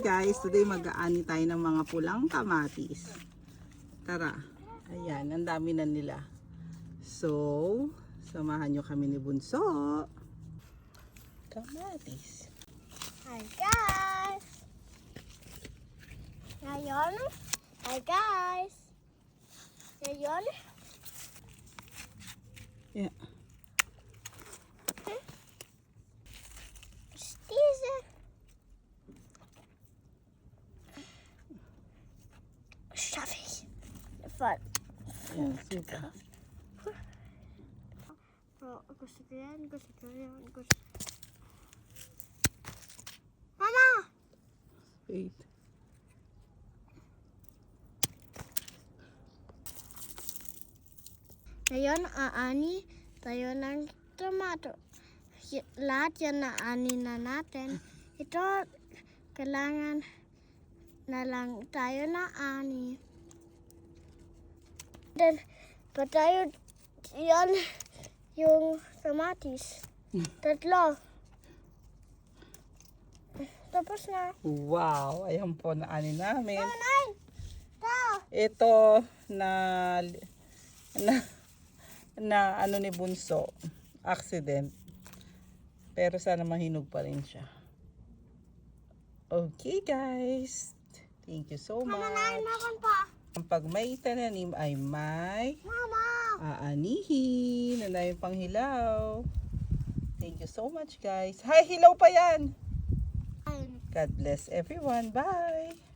Guys, today mag-aani tayo ng mga pulang kamatis. Tara. Ayan, ang dami na nila. So, samahan nyo kami ni Bunso. Kamatis. Hi guys! Ngayon, hi guys! Ngayon, Yeah. is diese schaffe ich. Voll. Yeah, super. Gusto ko yan. Mama! Wait. Ngayon, aani tayo ng tomato. Lahat yan na ani na natin. Ito, kailangan na lang tayo na ani. Then, pa tayo yan yung kamatis. Tatlo. Tapos na. Wow, ayan po na ani namin. Nanay! Tao! Ito na ano ni Bunso, accident. Pero sana mahinog pa rin siya. Okay guys, thank you so much. Meron pa. Pag may tananim ay may Mama! aanihin. Ano yung panghilaw. Thank you so much guys. Hi, hilaw pa yan. God bless everyone. Bye.